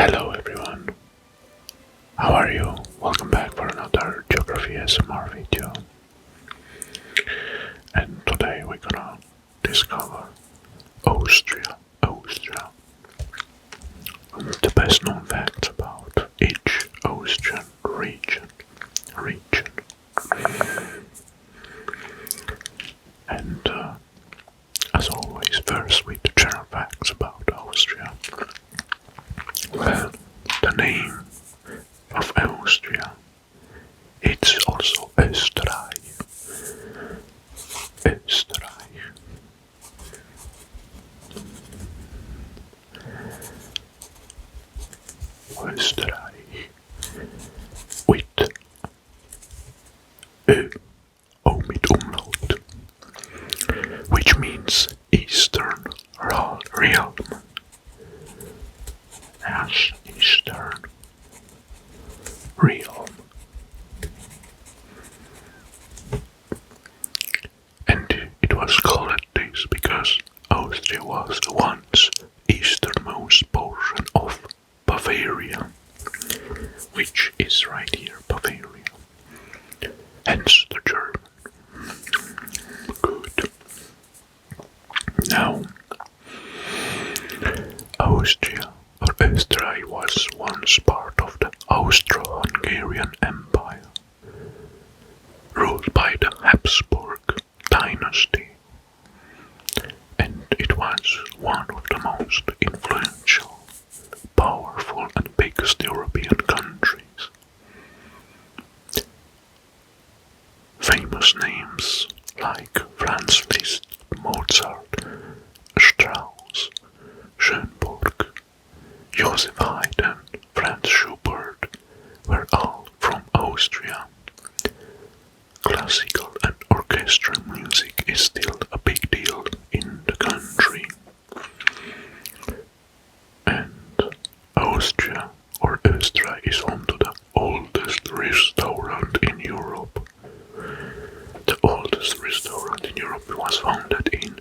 Hello everyone, how are you? Welcome back for another Geography ASMR video. And today we're gonna discover Austria. The best known facts about each Austrian region. And as always, first with the general facts about Austria. Well, the name of Austria, it's also Österreich. Österreich with O mit Umlaut, which means Eastern Realm. As Eastern Realm. And it was called this because Austria was the once easternmost portion of Bavaria, which is right here, Bavaria. Hence the German. Good. Now, Austria or Österreich was once part of the Austro-Hungarian Empire, ruled by the Habsburg dynasty, and it was one of the most influential, powerful and biggest European countries. Famous names like Franz Liszt, Mozart, Strauss, Schönberg, Joseph Haydn, Franz Schubert were all from Austria. Classical and orchestral music is still a big deal in the country. And Austria or Österreich is home to the oldest restaurant in Europe. The oldest restaurant in Europe was founded in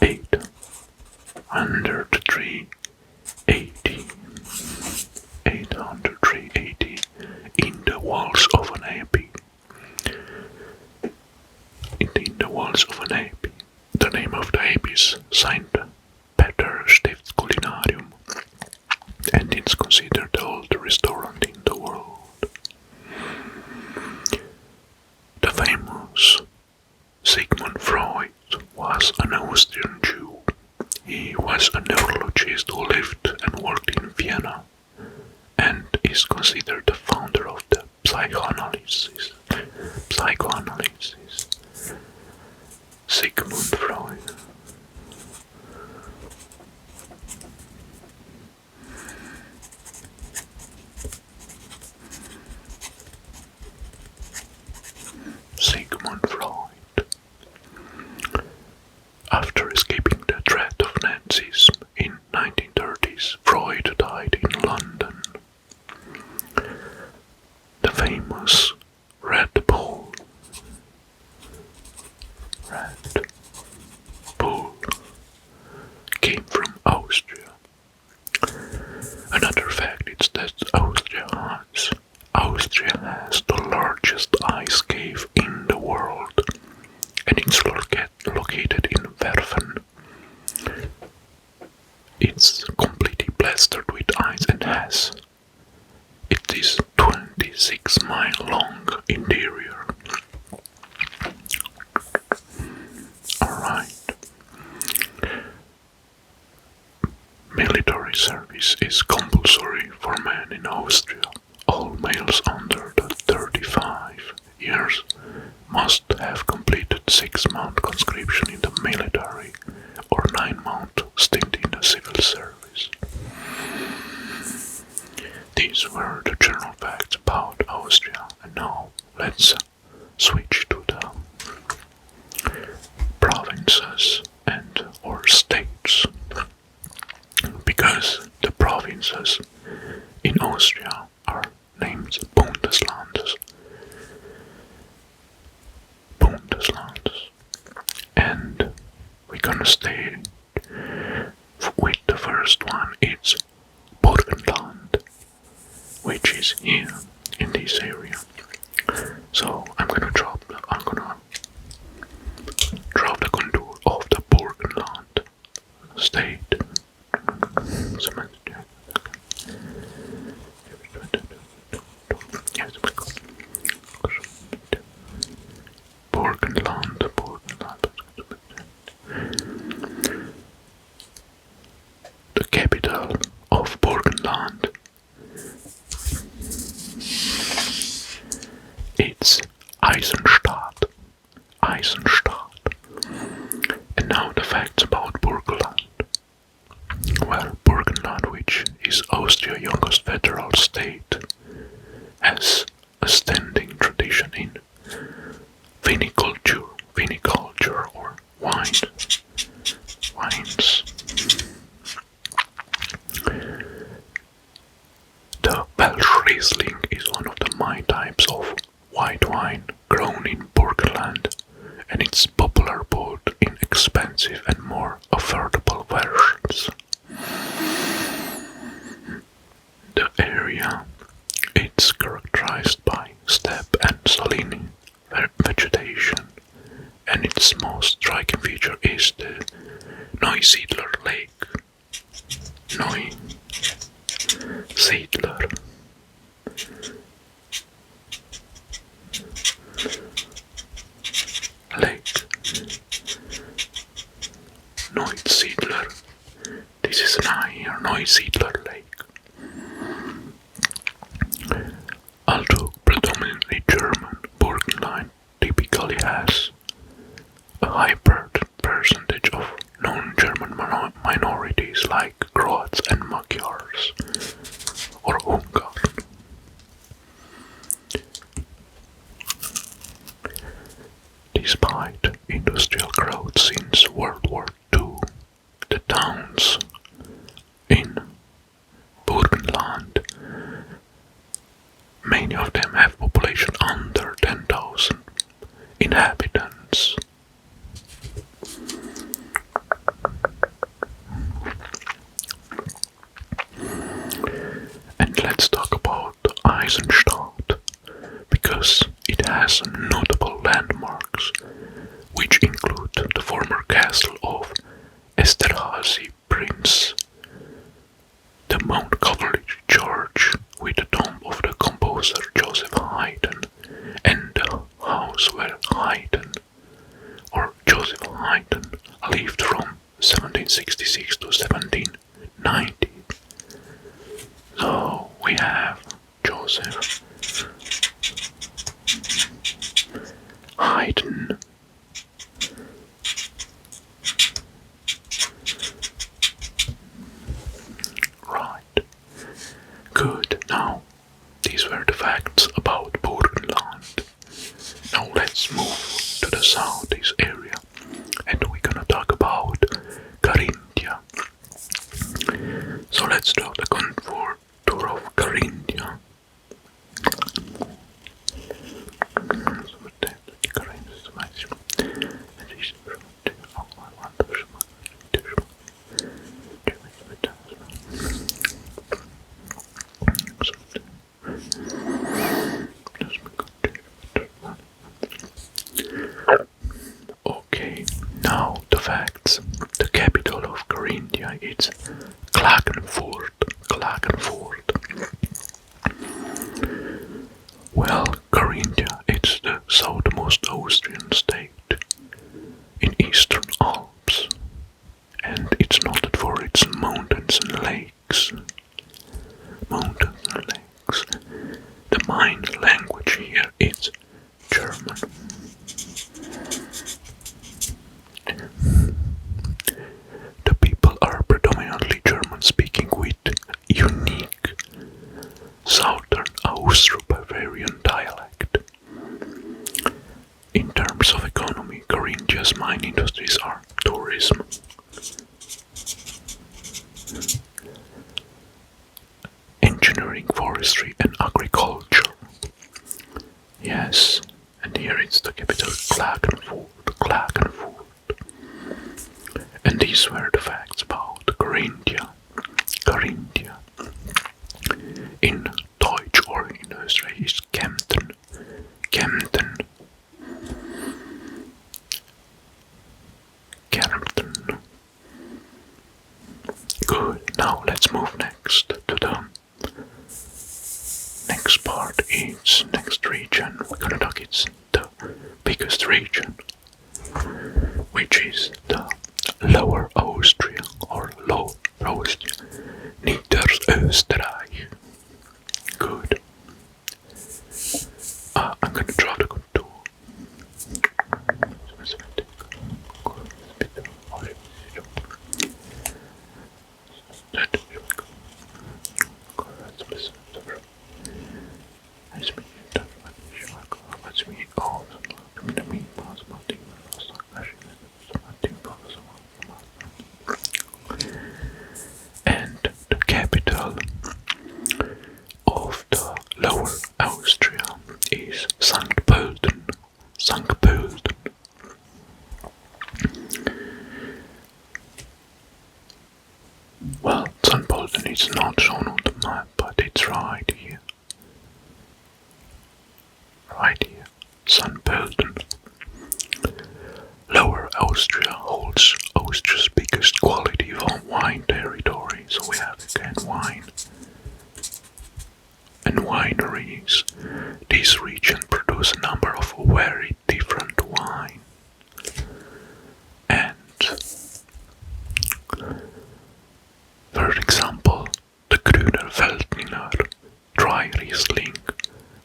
803 AD in the walls of an abbey. The name of the abbey is Saint Peter Stiftskulinarium, and it's considered the oldest restaurant in the world. The famous Sigmund Freud was an Austrian Jew. He was a neurologist who lived and worked in Vienna, and is considered the founder of the psychoanalysis. Sigmund Freud. After escaping the threat of Nazism in 1930s, Freud died in London. The famous Red Bull came from Austria. Another fact is that Austria has the largest ice cave in the world, and it's located in Werfen. It's completely plastered with ice and it is 26-mile long interior. Alright. Military service is compulsory for men in Austria. All males under the 35 years must have completed 6-month conscription in the military or 9-month stint in the civil service. These were the general facts about Austria, and now let's switch to the provinces and or states, because the provinces in Austria are named Bundeslands. And we're gonna stay with the first one. It's Burgenland. is here in this area. So I'm gonna drop the contour of the Burgenland state. Burgenland. The capital of Burgenland. It's Eisenstadt. And now the facts about Burgenland. Well, Burgenland, which is Austria's youngest federal state, has a standing tradition in viniculture or wines. The Welsh Riesling is one of the main types of white wine grown in Burgenland, and it's popular both in expensive and more affordable versions. The area it's characterized by steppe and saline vegetation, and its most striking feature is the Neusiedler Lake. Neusiedler. Lake. Neusiedler. This is an eye here, Neusiedler Lake. Although predominantly German, Burgenland typically has a high percentage of non-German minorities like Croats and Magyars or Hungars. Despite industrial growth since World War II, the towns in Burgenland, many of them have population under 10,000 inhabitants. And let's talk about Eisenstadt, because it has notable landmarks, which include the former castle of Esterhazy Prince, the Mount Calvary Church with the tomb of the composer Joseph Haydn, and the house where Joseph Haydn lived from 1766 to 1790. So we have Joseph Haydn. Right. Good. Now, these were the facts about Burgenland. Now let's move to the southeast area, and we're gonna talk about Carinthia. So let's do the contour tour of Carinthia. Okay, now the facts. The capital of Carinthia is Klagenfurt. Well, Carinthia is the southmost Austrian state in eastern Alps, and it's noted for its mountains and lakes. The main language here is German. The people are predominantly German-speaking with unique Southern Austro-Bavarian dialect. In terms of economy, Carinthia's main industries are tourism, engineering, forestry, and agriculture. Yes, and here it's the capital, Klagenfurt. And these were the facts about Carinthia. In Deutsch or Good. Now let's move next to the next part. It's next region. We're gonna talk. It's the biggest region, which is the Lower Austria or Low Austria, Nieder Österreich. Good. I'm gonna draw the contour. And the capital of the Lower Austria is St. Pölten. St. Pölten. Well, St. Pölten is not shown on the map, but it's right here. Right here. St. Pölten. Lower Austria holds Austria's biggest quality wine territory, so we have again wine and wineries. This region produces a number of very different wine. And for example, the Grüner Veltliner, Dry Riesling,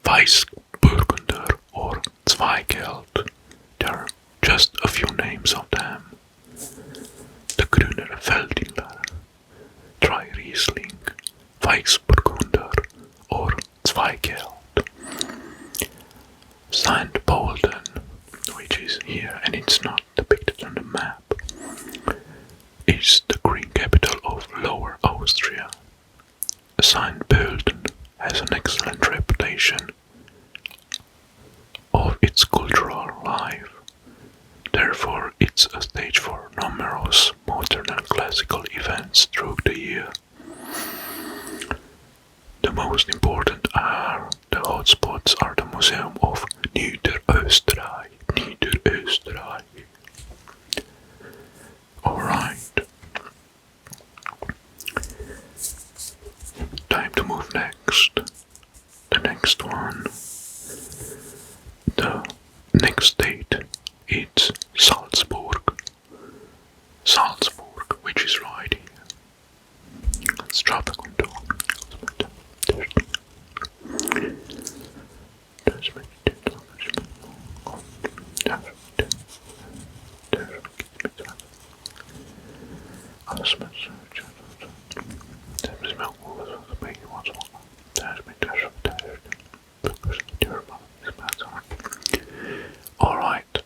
Weißburgunder or Zweigelt. There are just a few names of them. The Grüner Veltliner, Dry Riesling, Weißburgunder or Zweigelt. St. Pölten, which is here and it's not depicted on the map, is the green capital of Lower Austria. St. Pölten has an excellent reputation of its cultural life. Therefore, it's a stage for numerous modern and classical events through the year. The most important the hotspots are the Museum of Nieder Österreich. Nieder Österreich. Alright. Time to move next. The next one. The next state is Salzburg. Salzburg, which is right here. Let's drop the contour. Alright.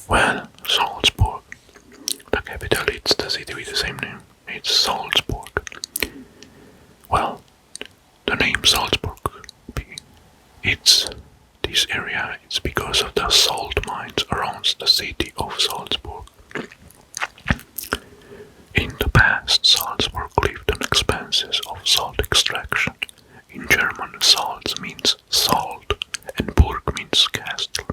Well, Salzburg. The capital, it's the city with the same name. It's Salzburg. Well, the name Salzburg, it's this area, it's because of the salt mines around the city of Salzburg. In the past, Salzburg lived on expenses of salt extraction. In German, Salz means salt, and Burg means castle.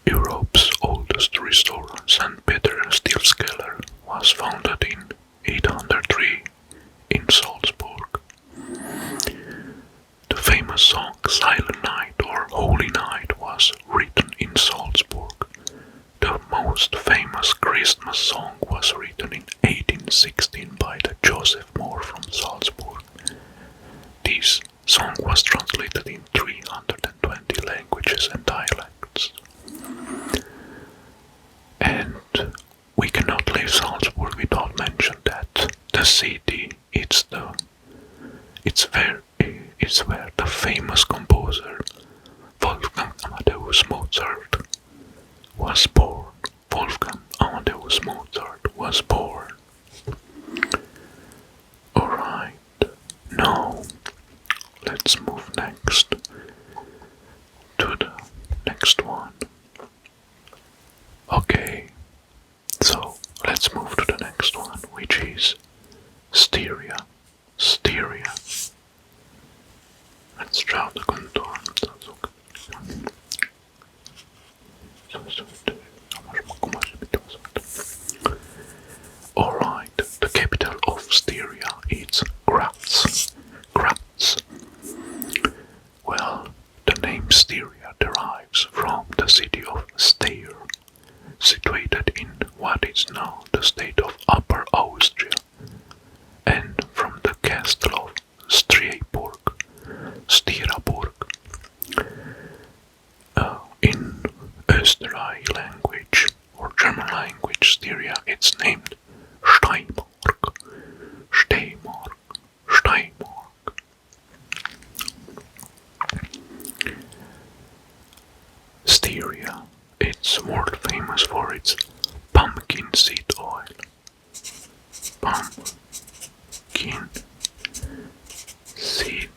Europe's oldest restaurant, St. Peter Stilskeller, was founded in 803 in Salzburg. The famous song Silent Night or Holy Night was written in Salzburg. The most famous Christmas song was written in 1816 by the Joseph Moore from Salzburg. This song was translated in 320 languages and dialects. And we cannot leave Salzburg without mentioning that the city, it's where the famous composer Wolfgang Amadeus Mozart was born. Wolfgang Amadeus Mozart was born. Alright, now let's move next to the next one. Okay, so let's move to the next one, which is Styria. Styria. Let's draw the contour. Alright, the capital of Styria is Graz. Well, the name Styria derives from the city of Steyr, situated in what is now the state of Upper Austria, and from the castle of Stiraburg. In Österreich language or German language, Styria, it's named Steiermark. Styria, it's world famous for its pumpkin seed oil. Pumpkin seed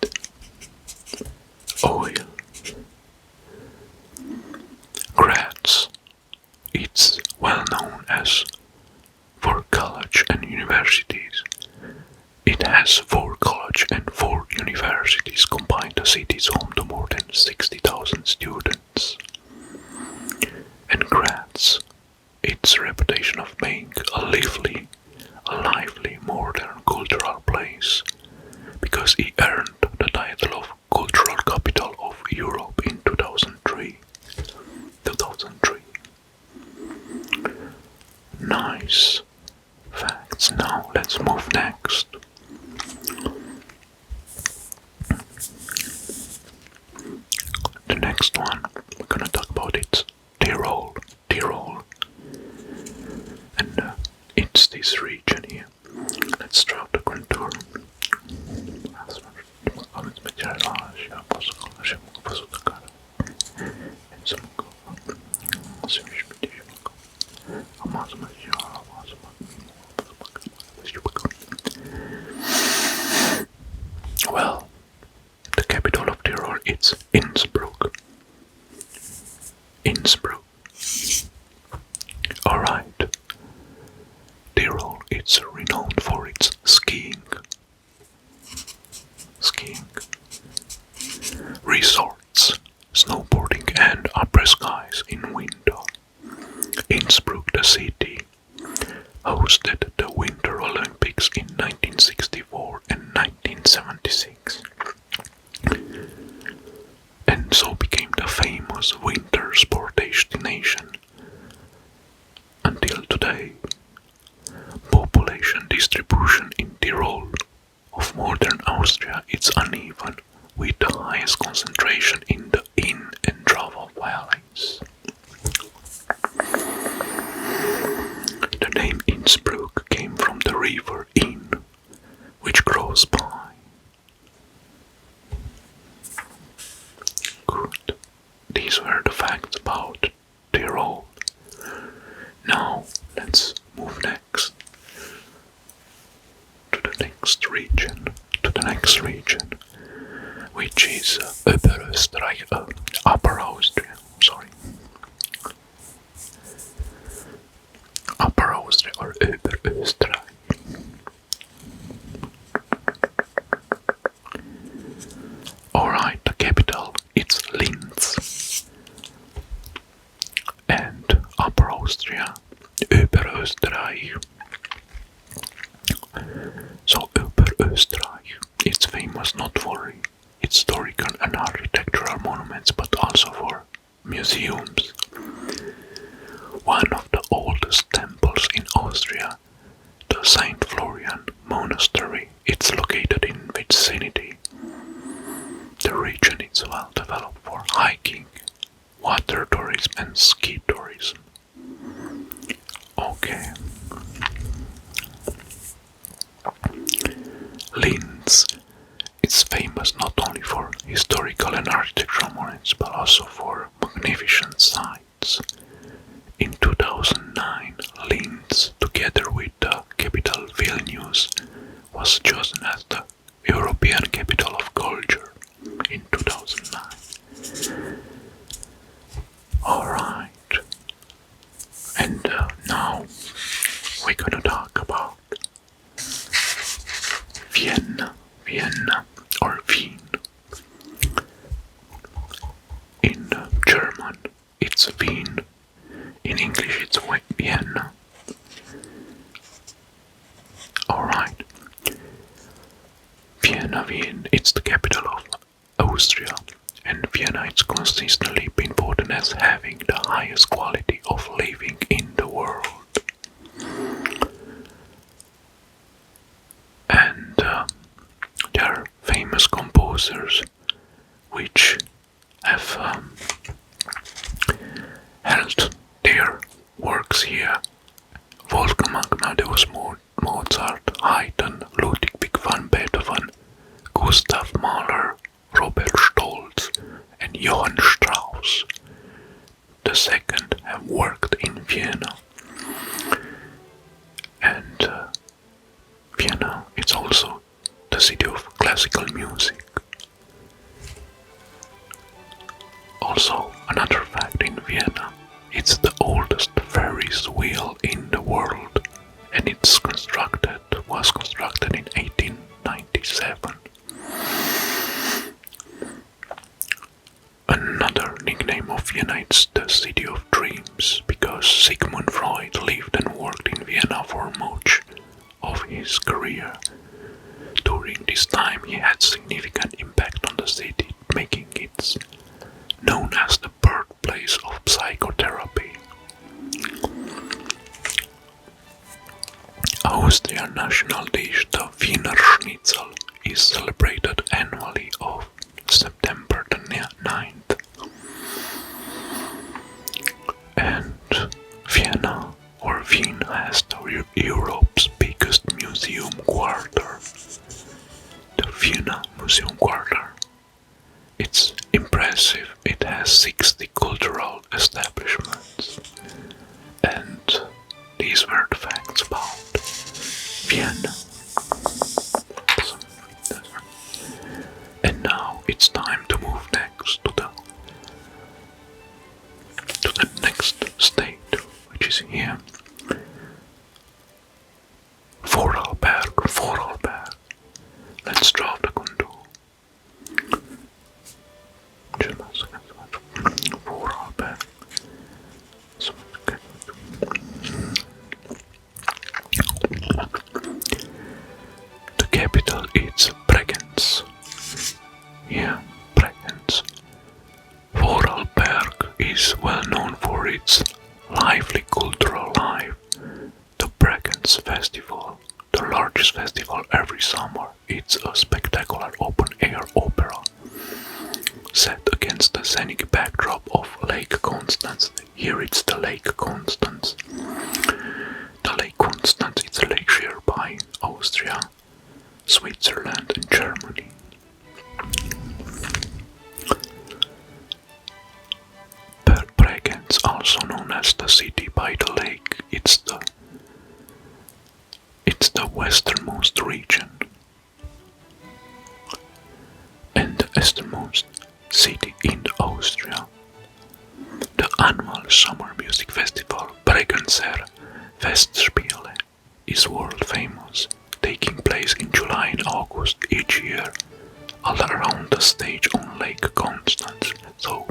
oil. Graz, it's well known as for college and universities. It has 4 colleges and 4 universities combined. The city is home to more than 60,000 students. And Graz, its reputation of being a lively, modern cultural place, because it earned the title of Cultural Capital of Europe in 2003. Nice facts. Now let's move next. The next one we're gonna talk about it's Tirol. And it's this region here. Let's draw the contour. Well, the capital of Tyrol is Innsbruck. Alright. Tyrol is renowned for its skiing. Resorts, snowboarding and après skis in winter. Innsbruck, the city, hosted the Winter Olympics in 1964 and 1976, and so became the famous winter sport destination. Until today, population distribution in Tyrol of modern Austria is uneven, with the highest concentration in the Inn and Drava valleys. The name Innsbruck came from the river Inn, which grows by. Good. These were the facts about Tyrol. Now let's move next to the next region, which is Upper Austria. Upper Austria or Oberösterreich. Alright, the capital it's Linz. And Upper Austria, Oberösterreich. So Oberösterreich, it's famous not for its historical and architectural monuments, but also for museums. One of the oldest temples in Austria, the Saint Florian Monastery, it's located in vicinity. The region is well developed for hiking, water tourism and ski tourism. Okay. Linz is famous not only for historical and architectural monuments, but also for magnificent sights. In 2009, Linz, together with the capital Vilnius, was chosen as the European Capital of Culture in 2009. Alright. And now we're gonna talk about Vienna or Wien. In German, it's Wien. English it's Vienna. Alright. Vienna, it's the capital of Austria, and Vienna it's consistently been voted as having the highest quality of living in the world. And there are famous composers which have held their works here. Wolfgang Amadeus Mozart, Haydn, Ludwig van Beethoven, Gustav Mahler, Robert Stolz, and Johann Strauss II have worked in Vienna. And Vienna, it's also the city of classical music. Also, another fact in Vienna, it's the oldest Ferris wheel in the world, and was constructed in 1897. Another nickname of Vienna is the City of Dreams, because Sigmund Freud lived and worked in Vienna for much of his career. During this time he had significant impact on the city, making it known as the birthplace of psychotherapy. Austrian national dish, the Wiener Schnitzel, is celebrated annually on September the 9th. And Vienna, or Wien, has Europe's biggest museum quarter, the Vienna Museum Quarter. It's impressive. It has 60 cultural establishments. And these were the facts about Vienna. And now it's time to move next to the next state, which is here. Vorarlberg. Let's draw the contour. Vorarlberg. The capital is Bregenz. Yeah, Bregenz. Vorarlberg is well known for its lively cultural life. The Bregenz Festival, the largest festival every summer, it's a spectacular open-air opera set against the scenic backdrop of Lake Constance. Here it's the Lake Constance. The Lake Constance is a lake shared by Austria, Switzerland and Germany. Bregenz, also known as the city by the lake, it's the westernmost region and the easternmost city in Austria. The annual summer music festival Bregenzer Festspiele is world famous, taking place in July and August each year, all around the stage on Lake Constance. So,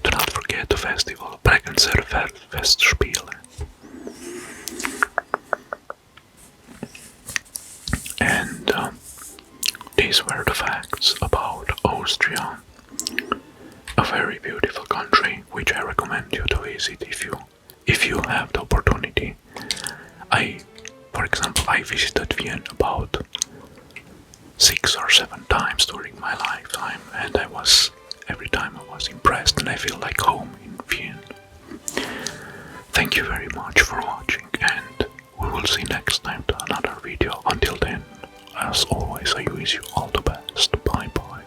do not forget the festival Bregenzer Festspiele. And these were the facts about Austria, a very beautiful country which I recommend you to visit if you have the opportunity. For example, I visited Vienna about 6 or 7 times during my lifetime, and every time I was impressed and I feel like home in Vienna. Thank you very much for watching, and we will see next time to another video. Until then, as always, I wish you all the best. Bye bye.